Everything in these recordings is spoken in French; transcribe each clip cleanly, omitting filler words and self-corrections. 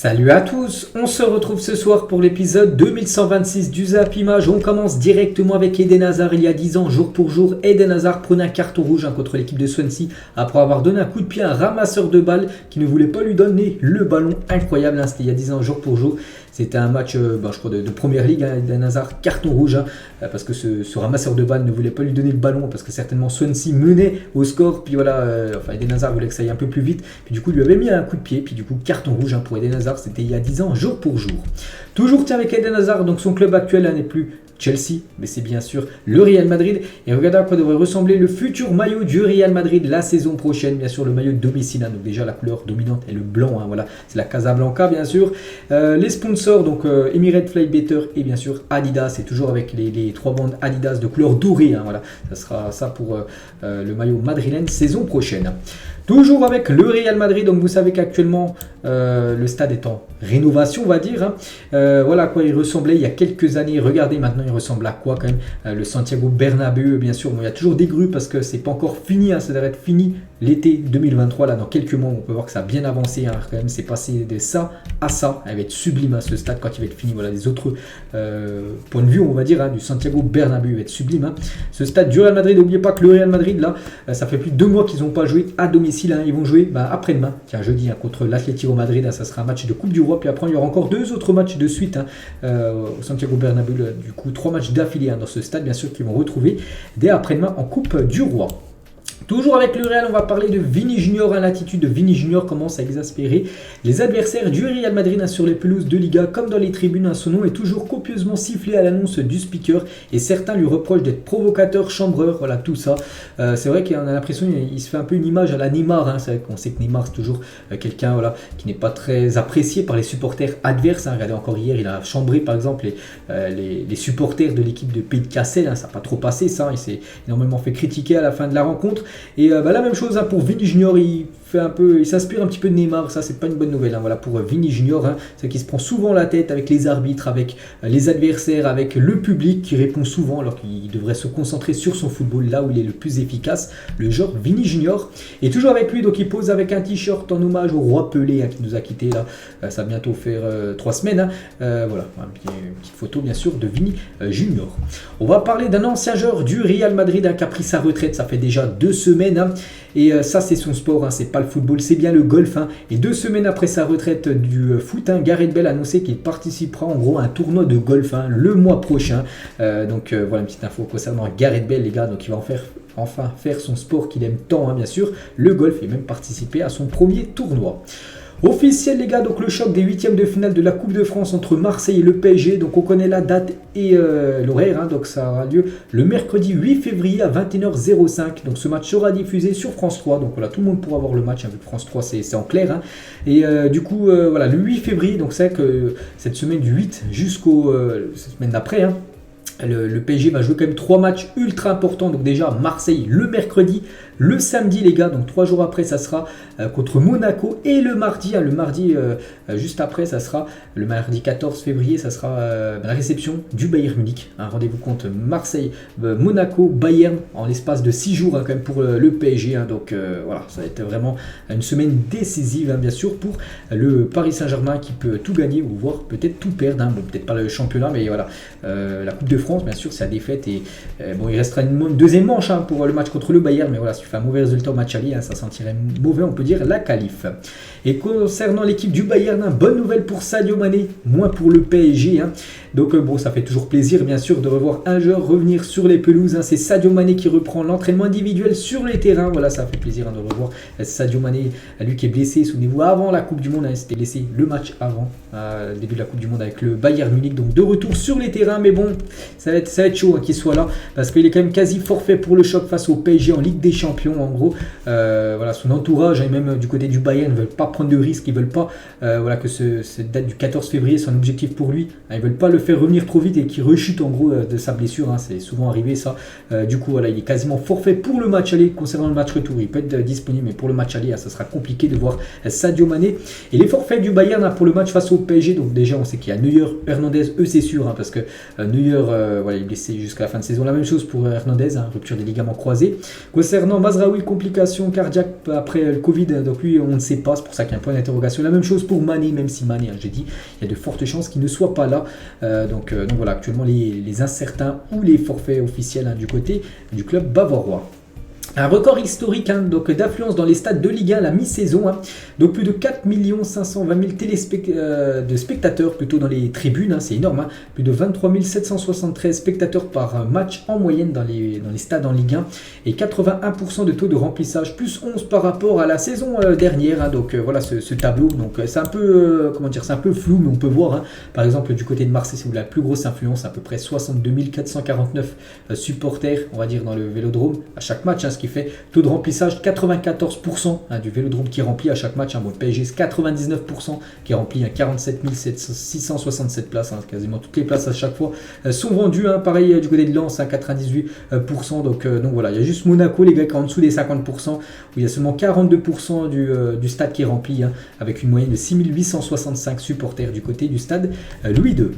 Salut à tous, on se retrouve ce soir pour l'épisode 2126 du Zap Image. On commence directement avec Eden Hazard. Il y a 10 ans, jour pour jour, Eden Hazard prenait un carton rouge contre l'équipe de Swansea après avoir donné un coup de pied à un ramasseur de balles qui ne voulait pas lui donner le ballon. Incroyable, c'était il y a 10 ans, jour pour jour. C'était un match, je crois, de Première Ligue, Eden Hazard, carton rouge, parce que ce ramasseur de balles ne voulait pas lui donner le ballon, parce que certainement Swansea menait au score, puis voilà, Eden Hazard voulait que ça aille un peu plus vite, puis du coup il lui avait mis un coup de pied, puis du coup carton rouge pour Eden Hazard, c'était il y a 10 ans, jour pour jour. Toujours avec Eden Hazard, donc son club actuel n'est plus Chelsea, mais c'est bien sûr le Real Madrid. Et regardez à quoi devrait ressembler le futur maillot du Real Madrid la saison prochaine. Bien sûr, le maillot de domicile. Donc déjà, la couleur dominante est le blanc. Voilà, c'est la Casablanca, bien sûr. Les sponsors, donc Emirates Flybetter et bien sûr Adidas. Et toujours avec les trois bandes Adidas de couleur dorée. Voilà, ça sera ça pour le maillot madrilène saison prochaine. Toujours avec le Real Madrid, donc vous savez qu'actuellement le stade est en rénovation, on va dire. Voilà à quoi il ressemblait il y a quelques années. Regardez maintenant, il ressemble à quoi quand même. Le Santiago Bernabéu, bien sûr. Bon, il y a toujours des grues parce que c'est pas encore fini. Ça devrait être fini l'été 2023. Là, dans quelques mois, on peut voir que ça a bien avancé. Quand même, c'est passé de ça à ça. Elle va être sublime ce stade quand il va être fini. Voilà, des autres points de vue, on va dire, du Santiago Bernabéu va être sublime. Ce stade du Real Madrid, n'oubliez pas que le Real Madrid, là, ça fait plus de 2 mois qu'ils n'ont pas joué à domicile. Ils vont jouer après-demain, jeudi, contre l'Atlético Madrid. Ça sera un match de Coupe du Roi. Puis après, il y aura encore 2 autres matchs de suite au Santiago Bernabéu. Du coup, 3 matchs d'affilée dans ce stade, bien sûr, qu'ils vont retrouver dès après-demain en Coupe du Roi. Toujours avec le Real, on va parler de Vini Junior. L'attitude de Vini Junior commence à exaspérer les adversaires du Real Madrid sur les pelouses de Liga comme dans les tribunes. Son nom est toujours copieusement sifflé à l'annonce du speaker et certains lui reprochent d'être provocateur, chambreur, voilà tout ça. C'est vrai qu'on a l'impression qu'il se fait un peu une image à la Neymar. C'est vrai qu'on sait que Neymar c'est toujours quelqu'un qui n'est pas très apprécié par les supporters adverses. Regardez, encore hier, il a chambré par exemple les supporters de l'équipe de Pays de Cassel. Ça n'a pas trop passé ça. Il s'est énormément fait critiquer à la fin de la rencontre. Et la même chose pour Vini Junior, il s'inspire un petit peu de Neymar. Ça, c'est pas une bonne nouvelle. Voilà, pour Vini Junior, c'est qu'il se prend souvent la tête avec les arbitres, avec les adversaires, avec le public qui répond souvent alors qu'il devrait se concentrer sur son football là où il est le plus efficace. Le genre Vini Junior. Et toujours avec lui, donc il pose avec un t-shirt en hommage au roi Pelé qui nous a quitté là. Ça va bientôt faire 3 semaines. Voilà, une petite photo bien sûr de Vini Junior. On va parler d'un ancien joueur du Real Madrid qui a pris sa retraite. Ça fait déjà 2 semaines. Et ça, c'est son sport. C'est pas le football, c'est bien le golf. Et 2 semaines après sa retraite du foot, Gareth Bale a annoncé qu'il participera en gros à un tournoi de golf le mois prochain. Donc voilà une petite info concernant Gareth Bale, les gars. Donc il va enfin faire son sport qu'il aime tant, bien sûr, le golf, et même participer à son premier tournoi. Officiel les gars, donc le choc des 8e de finale de la Coupe de France entre Marseille et le PSG. Donc on connaît la date et l'horaire, donc ça aura lieu le mercredi 8 février à 21h05. Donc ce match sera diffusé sur France 3. Donc voilà, tout le monde pourra voir le match, vu que France 3 c'est en clair. Et du coup, voilà, le 8 février, donc c'est que cette semaine du 8 jusqu'au cette semaine d'après, le PSG va jouer quand même 3 matchs ultra importants. Donc déjà Marseille le mercredi, le samedi les gars, donc 3 jours après ça sera contre Monaco, et le mardi, juste après ça sera le mardi 14 février, ça sera la réception du Bayern Munich. Rendez-vous compte, Marseille, Monaco, Bayern en l'espace de 6 jours quand même pour le PSG. Donc voilà, ça va être vraiment une semaine décisive bien sûr pour le Paris Saint-Germain qui peut tout gagner ou voire peut-être tout perdre. Bon, peut-être pas le championnat, mais voilà, la Coupe de France bien sûr c'est la défaite, et il restera une deuxième manche pour le match contre le Bayern, mais voilà, si tu fais un mauvais résultat au match aller, ça sentirait mauvais, on peut dire la qualif. Et concernant l'équipe du Bayern, bonne nouvelle pour Sadio Mané, moins pour le PSG. Donc bon, ça fait toujours plaisir bien sûr de revoir un joueur revenir sur les pelouses. C'est Sadio Mané qui reprend l'entraînement individuel sur les terrains. Voilà, ça fait plaisir de revoir Sadio Mané, lui qui est blessé, souvenez-vous, avant la Coupe du Monde, il s'était blessé le match avant le début de la Coupe du Monde avec le Bayern Munich. Donc de retour sur les terrains, mais bon, ça va être chaud qu'il soit là, parce qu'il est quand même quasi forfait pour le choc face au PSG en Ligue des Champions. En gros, voilà, son entourage et même du côté du Bayern ne veulent pas prendre de risques, ils veulent pas que cette date du 14 février soit un objectif pour lui. Ils veulent pas le faire revenir trop vite et qu'il rechute en gros de sa blessure. C'est souvent arrivé ça. Du coup voilà, il est quasiment forfait pour le match aller. Concernant le match retour, il peut être disponible, mais pour le match aller, ça sera compliqué de voir Sadio Mané. Et les forfaits du Bayern pour le match face au PSG, donc déjà on sait qu'il y a Neuer, Hernandez, eux c'est sûr, parce que Neuer voilà, il est blessé jusqu'à la fin de saison. La même chose pour Hernandez, rupture des ligaments croisés. Concernant Mazraoui, complications cardiaques après le Covid, donc lui on ne sait pas, c'est pour ça qu'il y a un point d'interrogation. La même chose pour Mané, même si Mané, j'ai dit, il y a de fortes chances qu'il ne soit pas là. Donc voilà, actuellement les incertains ou les forfaits officiels du côté du club bavarois. Un record historique donc d'affluence dans les stades de Ligue 1 à la mi-saison. Donc plus de 4 520 000 de spectateurs plutôt dans les tribunes, c'est énorme. Plus de 23 773 spectateurs par match en moyenne dans les stades en Ligue 1 et 81% de taux de remplissage, plus 11 par rapport à la saison dernière. Donc voilà ce tableau. Donc c'est un peu c'est un peu flou, mais on peut voir par exemple du côté de Marseille, c'est où la plus grosse influence, à peu près 62 449 supporters, on va dire, dans le Vélodrome à chaque match. Ce qui fait taux de remplissage 94% du Vélodrome qui est rempli à chaque match. Bon, le PSG c'est 99% qui est rempli, 47 667 places, quasiment toutes les places à chaque fois sont vendues. Pareil du côté de Lens, 98%. Donc voilà, il y a juste Monaco, les gars, qui est en dessous des 50%, où il y a seulement 42% du stade qui est rempli, avec une moyenne de 6 865 supporters du côté du stade Louis II.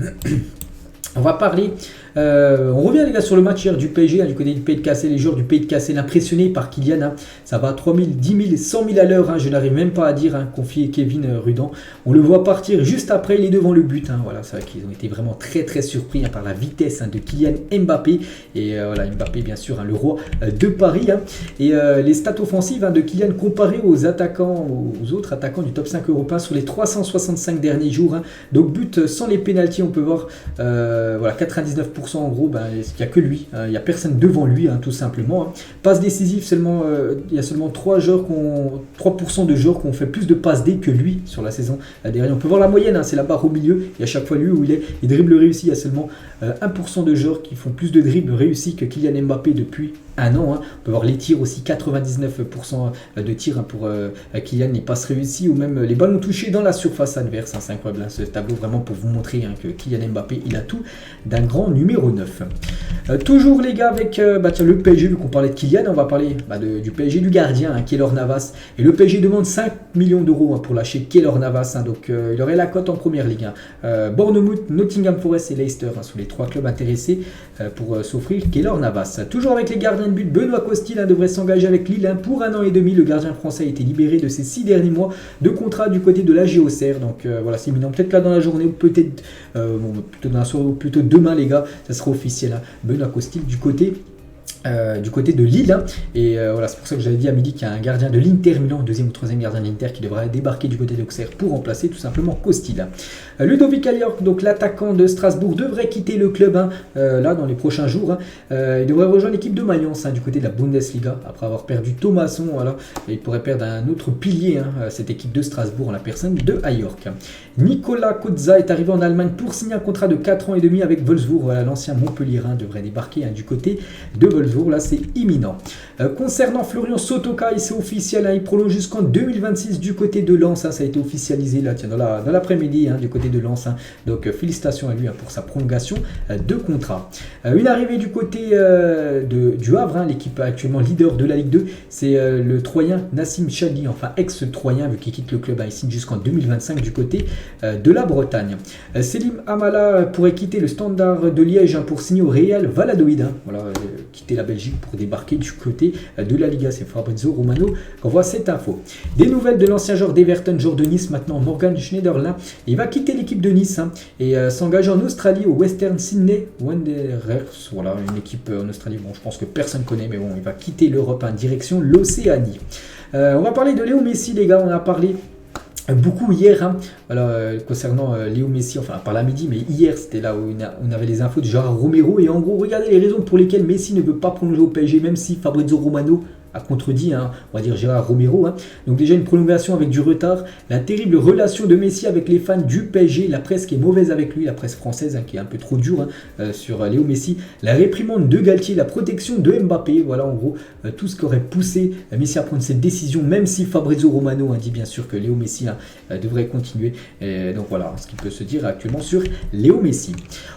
On va parler, on revient les gars sur le match hier du PSG, du côté du Pays de Cassel, les joueurs du Pays de Cassel impressionnés par Kylian, ça va à 3 000, 10 000, 100 000 à l'heure, je n'arrive même pas à dire, confié Kevin Rudan. On le voit partir juste après, il est devant le but, voilà, c'est vrai qu'ils ont été vraiment très très surpris par la vitesse de Kylian Mbappé, et voilà, Mbappé bien sûr, le roi de Paris, et les stats offensives de Kylian comparées aux autres attaquants du top 5 européen sur les 365 derniers jours, donc but sans les pénaltys, on peut voir voilà, 99% en gros, il n'y a que lui, il n'y a personne devant lui, tout simplement. Passes décisives, il y a seulement 3% de joueurs qui ont fait plus de passes D que lui sur la saison dernière. On peut voir la moyenne, c'est la barre au milieu, et à chaque fois lui où il dribble réussi, il y a seulement 1% de joueurs qui font plus de dribbles réussis que Kylian Mbappé depuis un an. On peut voir les tirs aussi, 99% de tirs pour Kylian, les passes réussies ou même les ballons touchés dans la surface adverse. C'est incroyable ce tableau, vraiment pour vous montrer que Kylian Mbappé, il a tout d'un grand numéro 9. Toujours les gars avec le PSG, vu qu'on parlait de Kylian, on va parler du PSG, du gardien, Keylor Navas. Et le PSG demande 5 millions d'euros pour lâcher Keylor Navas. Donc il aurait la cote en première ligue. Bournemouth, Nottingham Forest et Leicester sont les trois clubs intéressés pour s'offrir Keylor Navas. Toujours avec les gardiens de but, Benoît Costil devrait s'engager avec Lille pour 1 an et demi. Le gardien français a été libéré de ses 6 derniers mois de contrat du côté de la Auxerre. Donc voilà, c'est imminent. Peut-être là dans la journée, ou peut-être plutôt dans la soirée, ou plutôt demain les gars, ça sera officiel. Benoît Costil du côté de Lille. Et voilà, c'est pour ça que j'avais dit à midi qu'il y a un gardien de l'Inter Milan, deuxième ou troisième gardien de l'Inter, qui devrait débarquer du côté d'Auxerre pour remplacer tout simplement Costil. Ludovic Ajorc, donc l'attaquant de Strasbourg, devrait quitter le club là dans les prochains jours. Il devrait rejoindre l'équipe de Mayence du côté de la Bundesliga après avoir perdu Thomasson. Voilà, et il pourrait perdre un autre pilier, cette équipe de Strasbourg, en la personne de Ajorc. Nicolas Kozza est arrivé en Allemagne pour signer un contrat de 4 ans et demi avec Wolfsburg. Voilà, l'ancien Montpellierin devrait débarquer du côté de Wolfsburg. Là, c'est imminent. Concernant Florian Sotoka, c'est officiel, il prolonge jusqu'en 2026 du côté de Lens. Ça a été officialisé là, dans l'après-midi du côté de Lens. Donc félicitations à lui pour sa prolongation de contrat. Une arrivée du côté du Havre, l'équipe actuellement leader de la Ligue 2, c'est le Troyen Nassim Chadli, enfin ex-Troyen, vu qu'il quitte le club, il signe jusqu'en 2025 du côté de la Bretagne. Selim Amala pourrait quitter le Standard de Liège pour signer au Real Valladolid. Voilà, quitter la Belgique pour débarquer du côté de la Liga. C'est Fabrizio Romano qu'on voit cette info. Des nouvelles de l'ancien joueur d'Everton, joueur de Nice maintenant, Morgan Schneiderlin. Il va quitter l'équipe de Nice et s'engager en Australie au Western Sydney Wanderers. Voilà, une équipe en Australie, bon, je pense que personne ne connaît, mais bon, il va quitter l'Europe en direction l'Océanie. On va parler de Léo Messi, les gars. On a parlé beaucoup hier concernant Léo Messi, enfin par la midi, mais hier c'était là où on avait les infos de Gérard Romero, et en gros regardez les raisons pour lesquelles Messi ne veut pas prolonger au PSG, même si Fabrizio Romano a contredit, on va dire Gérard Romero. Donc déjà une prolongation avec du retard, la terrible relation de Messi avec les fans du PSG, la presse qui est mauvaise avec lui, la presse française qui est un peu trop dure sur Léo Messi, la réprimande de Galtier, la protection de Mbappé, voilà en gros tout ce qui aurait poussé Messi à prendre cette décision, même si Fabrizio Romano dit bien sûr que Léo Messi devrait continuer. Et donc voilà ce qu'il peut se dire actuellement sur Léo Messi.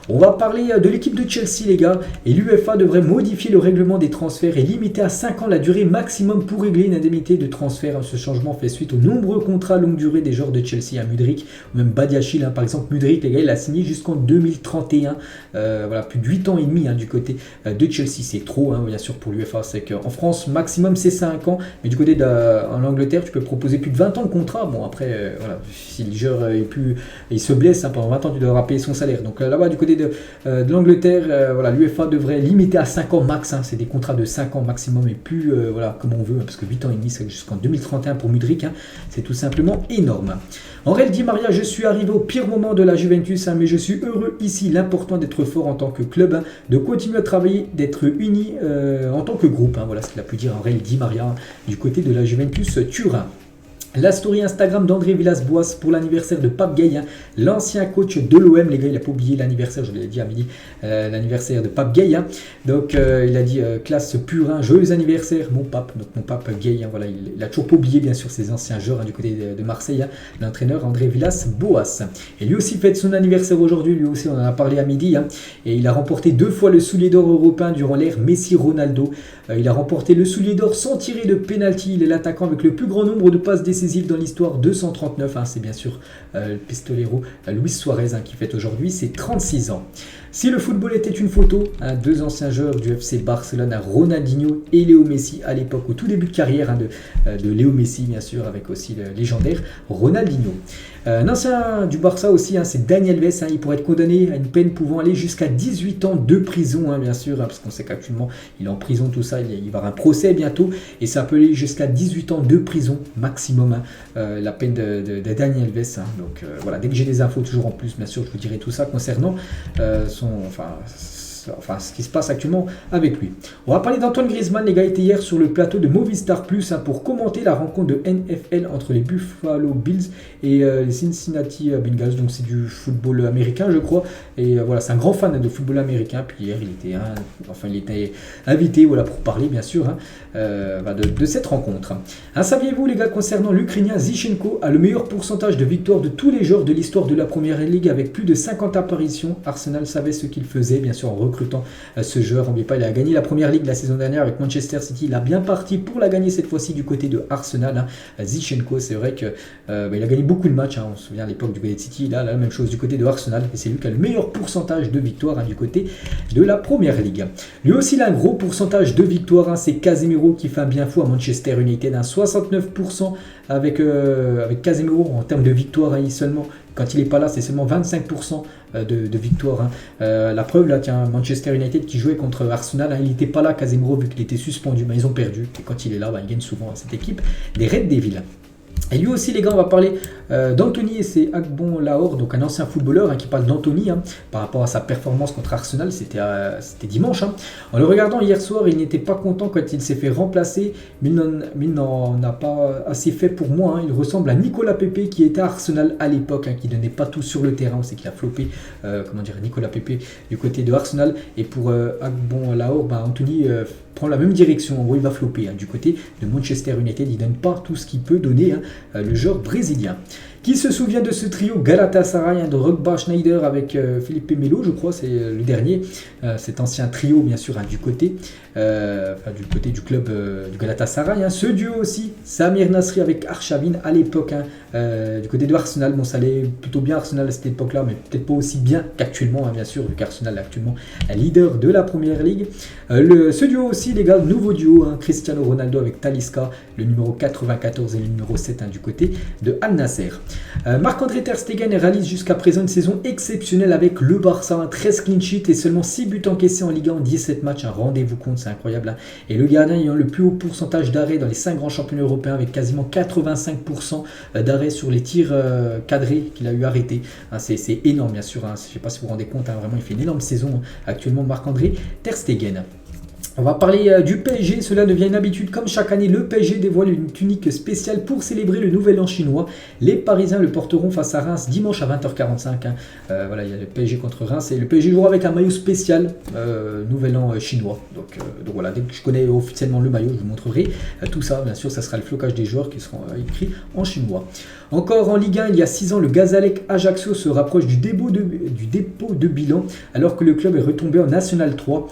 On va parler de l'équipe de Chelsea, les gars, et l'UEFA devrait modifier le règlement des transferts et limiter à 5 ans la durée maximum pour régler une indemnité de transfert. Ce changement fait suite aux nombreux contrats longue durée des joueurs de Chelsea, Mudryk ou même Badiachil. Par exemple, Mudryk, les gars, il a signé jusqu'en 2031. Voilà, plus de 8 ans et demi du côté de Chelsea. C'est trop, bien sûr, pour l'UEFA. C'est qu'en France, maximum, c'est 5 ans. Mais du côté en Angleterre, tu peux proposer plus de 20 ans de contrat. Bon, après, voilà, si le joueur il se blesse pendant 20 ans, tu devras payer son salaire. Donc là-bas, du côté de l'Angleterre, voilà, l'UEFA devrait limiter à 5 ans max. C'est des contrats de 5 ans maximum et plus, voilà, comme on veut. Parce que 8 ans et demi, c'est jusqu'en 2031 pour Mudryk. C'est tout simplement énorme. Aurel Di Maria, je suis arrivé au pire moment de la Juventus, mais je suis heureux ici. L'important d'être fort en tant que club, de continuer à travailler, d'être unis en tant que groupe. Voilà ce qu'il a pu dire Aurel Di Maria du côté de la Juventus Turin. La story Instagram d'André Villas-Boas pour l'anniversaire de Pape Gueye, l'ancien coach de l'OM. Les gars, il n'a pas oublié l'anniversaire, je l'ai dit à midi, l'anniversaire de Pape Gueye. Donc il a dit classe Purin, joyeux anniversaire mon Pape. Donc mon Pape Gueye, voilà, il a toujours pas oublié bien sûr ses anciens joueurs du côté de Marseille, l'entraîneur André Villas-Boas. Et lui aussi fête son anniversaire aujourd'hui, lui aussi on en a parlé à midi. Et il a remporté 2 fois le soulier d'or européen durant l'ère Messi-Ronaldo. Il a remporté le soulier d'or sans tirer de pénalty. Il est l'attaquant avec le plus grand nombre de passes décisives dans l'histoire, 239. C'est bien sûr le pistolero Luis Suarez qui fête aujourd'hui ses 36 ans. Si le football était une photo, 2 anciens joueurs du FC Barcelone, Ronaldinho et Léo Messi à l'époque, au tout début de carrière de Léo Messi, bien sûr, avec aussi le légendaire Ronaldinho. Un ancien du Barça aussi, c'est Dani Alves. Il pourrait être condamné à une peine pouvant aller jusqu'à 18 ans de prison, bien sûr, parce qu'on sait qu'actuellement il est en prison, tout ça, il va y avoir un procès bientôt, et ça peut aller jusqu'à 18 ans de prison maximum, la peine de Dani Alves. Donc voilà, dès que j'ai des infos toujours en plus, bien sûr, je vous dirai tout ça concernant ce qui se passe actuellement avec lui. On va parler d'Antoine Griezmann. Les gars étaient hier sur le plateau de Movistar Plus pour commenter la rencontre de NFL entre les Buffalo Bills et les Cincinnati Bengals. Donc c'est du football américain, je crois. Et voilà, c'est un grand fan de football américain. Puis hier, il était invité, voilà, pour parler bien sûr de cette rencontre. Saviez-vous les gars, concernant l'Ukrainien Zinchenko a le meilleur pourcentage de victoires de tous les joueurs de l'histoire de la Première Ligue avec plus de 50 apparitions. Arsenal savait ce qu'il faisait, bien sûr, en recrutant ce joueur. N'oubliez pas, il a gagné la Première Ligue la saison dernière avec Manchester City. Il a bien parti pour la gagner cette fois-ci du côté de Arsenal. Zinchenko, c'est vrai que il a gagné beaucoup de matchs. On se souvient à l'époque du côté de City. Là, la même chose du côté de Arsenal. Et c'est lui qui a le meilleur pourcentage de victoires du côté de la Première Ligue. Lui aussi, il a un gros pourcentage de victoires. C'est Casemiro qui fait un bien fou à Manchester United. 69% avec Casemiro en termes de victoires seulement. Quand il n'est pas là, c'est seulement 25% de victoire. La preuve, là, tiens, Manchester United qui jouait contre Arsenal, il n'était pas là, Casemiro, vu qu'il était suspendu. Ils ont perdu. Et quand il est là, il gagne souvent cette équipe des Red Devils. Et lui aussi, les gars, on va parler d'Anthony et c'est Agbon Lahore, donc un ancien footballeur qui parle d'Anthony par rapport à sa performance contre Arsenal. C'était dimanche. En le regardant hier soir, il n'était pas content quand il s'est fait remplacer, mais il n'en a pas assez fait pour moi. Il ressemble à Nicolas Pepe qui était à Arsenal à l'époque, qui ne donnait pas tout sur le terrain. On sait qu'il a floppé, Nicolas Pepe du côté de Arsenal. Et pour Agbon Lahore, Anthony prend la même direction. En gros, il va flopper du côté de Manchester United. Il ne donne pas tout ce qu'il peut donner, le joueur brésilien. Qui se souvient de ce trio Galatasaray de Drogba, Schneider avec Felipe Melo, je crois, c'est le dernier. Cet ancien trio, bien sûr, du côté du club du Galatasaray. Ce duo aussi, Samir Nasri avec Arshavin à l'époque, du côté de Arsenal. Bon, ça allait plutôt bien Arsenal à cette époque-là, mais peut-être pas aussi bien qu'actuellement, bien sûr, vu qu'Arsenal est actuellement leader de la Première Ligue. Ce duo aussi, les gars, nouveau duo, Cristiano Ronaldo avec Talisca, le numéro 94 et le numéro 7 du côté de Al Nasser. Marc-André Ter Stegen réalise jusqu'à présent une saison exceptionnelle avec le Barça, 13 clean sheets et seulement 6 buts encaissés en Ligue 1 en 17 matchs. Rendez-vous compte, c'est incroyable. Et le gardien ayant le plus haut pourcentage d'arrêts dans les 5 grands championnats européens avec quasiment 85% d'arrêts sur les tirs cadrés qu'il a eu arrêtés. C'est énorme, bien sûr. Je ne sais pas si vous vous rendez compte, vraiment il fait une énorme saison actuellement, Marc-André Ter Stegen. On va parler du PSG, cela devient une habitude. Comme chaque année, le PSG dévoile une tunique spéciale pour célébrer le nouvel an chinois. Les Parisiens le porteront face à Reims dimanche à 20h45. Voilà, il y a le PSG contre Reims et le PSG jouera avec un maillot spécial nouvel an chinois. Donc voilà, dès que je connais officiellement le maillot, je vous montrerai tout ça. Bien sûr, ça sera le flocage des joueurs qui seront écrits en chinois. Encore en Ligue 1, il y a 6 ans, le Gazalec Ajaccio se rapproche du dépôt de bilan alors que le club est retombé en National 3.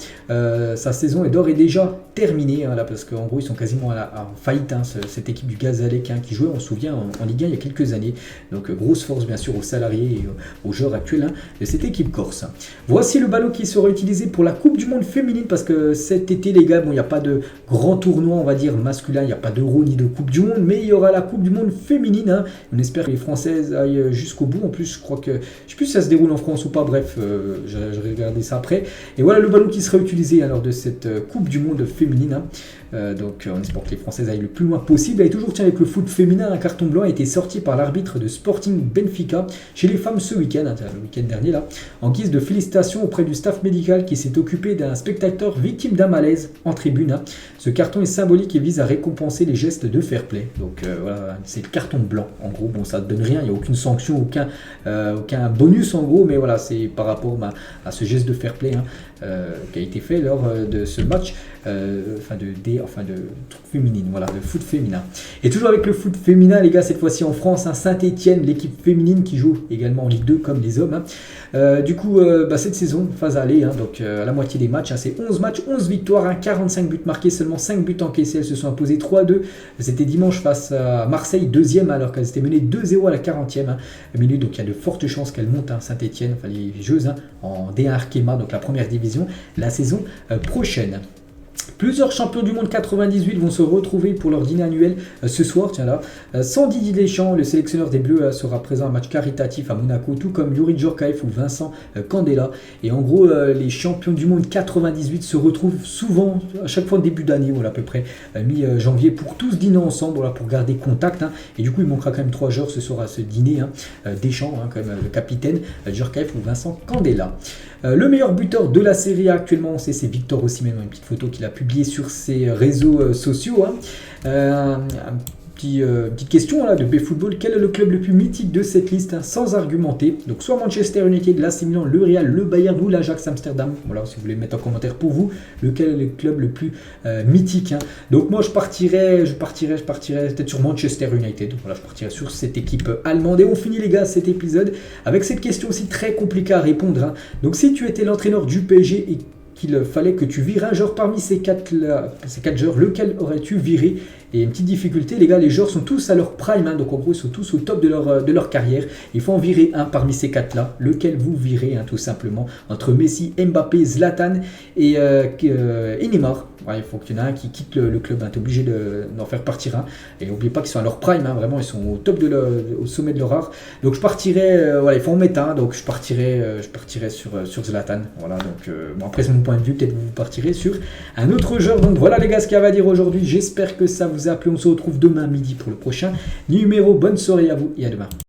Sa saison est d'ores et déjà terminé, hein, là, parce qu'en gros, ils sont quasiment en faillite, hein, cette équipe du Gazalec, hein, qui jouait, on se souvient, en Ligue 1 il y a quelques années. Donc, grosse force, bien sûr, aux salariés et aux joueurs actuels, hein, de cette équipe corse. Voici le ballot qui sera utilisé pour la Coupe du Monde féminine, parce que cet été, les gars, bon, il n'y a pas de grand tournoi, on va dire, masculin, il n'y a pas d'Euro ni de Coupe du Monde, mais il y aura la Coupe du Monde féminine, hein. On espère que les Françaises aillent jusqu'au bout. En plus, je crois que, je sais plus si ça se déroule en France ou pas, bref, je vais regarder ça après. Et voilà le ballon qui sera utilisé lors de cette Coupe du Monde féminine, hein. Donc on espère que les Françaises aillent le plus loin possible. Et toujours avec le foot féminin, un carton blanc a été sorti par l'arbitre de Sporting Benfica chez les femmes ce week-end, hein, le week-end dernier là, en guise de félicitations auprès du staff médical qui s'est occupé d'un spectateur victime d'un malaise en tribune, hein. Ce carton est symbolique et vise à récompenser les gestes de fair play. Donc voilà, c'est le carton blanc. En gros, bon, ça ne donne rien, il n'y a aucune sanction, aucun bonus en gros, mais voilà, c'est par rapport à ce geste de fair play, hein, qui a été fait lors de ce match, de truc féminine, voilà, de foot féminin. Et toujours avec le foot féminin, les gars, cette fois-ci en France, hein, Saint-Etienne, l'équipe féminine qui joue également en Ligue 2 comme les hommes, hein. Du coup, cette saison, phase aller, hein, donc à la moitié des matchs, hein, c'est 11 matchs, 11 victoires, hein, 45 buts marqués, seulement 5 buts encaissés. Elles se sont imposées 3-2. C'était dimanche face à Marseille, deuxième, alors qu'elles étaient menées 2-0 à la 40e, hein, minute. Donc il y a de fortes chances qu'elles montent, hein, Saint-Etienne, enfin les joueuses, hein, en D1 Arkema, donc la première division, la saison prochaine. Plusieurs champions du monde 98 vont se retrouver pour leur dîner annuel ce soir. Tiens là, sans Didier Deschamps, le sélectionneur des Bleus sera présent à un match caritatif à Monaco, tout comme Youri Djorkaeff ou Vincent Candela. Et en gros, les champions du monde 98 se retrouvent souvent, à chaque fois début d'année, voilà, à peu près mi-janvier, pour tous dîner ensemble, voilà, pour garder contact, hein. Et du coup, il manquera quand même 3 joueurs ce soir à ce dîner, hein. Deschamps, hein, quand même, le capitaine, Djorkaeff ou Vincent Candela. Le meilleur buteur de la Serie A actuellement, c'est Victor Osimhen, une petite photo qu'il a publiée sur ses réseaux sociaux, hein. Petite question là, de BFootball, quel est le club le plus mythique de cette liste, hein, sans argumenter? Donc soit Manchester United, l'AC Milan, le Real, le Bayern ou l'Ajax Amsterdam. Voilà, si vous voulez mettre en commentaire pour vous, lequel est le club le plus mythique, hein. Donc moi je partirais peut-être sur Manchester United. Voilà, je partirais sur cette équipe allemande. Et on finit les gars cet épisode avec cette question aussi très compliquée à répondre, hein. Donc si tu étais l'entraîneur du PSG et qu'il fallait que tu vires un joueur parmi ces quatre joueurs, lequel aurais-tu viré? Et une petite difficulté, les gars, les joueurs sont tous à leur prime, hein, donc en gros ils sont tous au top de leur carrière. Il faut en virer un parmi ces quatre-là, lequel vous virez, hein, tout simplement, entre Messi, Mbappé, Zlatan et Neymar. Ouais, il faut qu'il y en ait un qui quitte le club, hein, tu es obligé d'en faire partir un. Et n'oubliez pas qu'ils sont à leur prime, hein, vraiment, ils sont au top au sommet de leur art. Donc je partirais, voilà, il faut en mettre un, donc je partirais sur Zlatan. Voilà, donc bon, après c'est mon point de vue, peut-être vous partirez sur un autre joueur. Donc voilà les gars, ce qu'il y avait à dire aujourd'hui. J'espère que ça vous a plu. On se retrouve demain midi pour le prochain numéro. Bonne soirée à vous et à demain.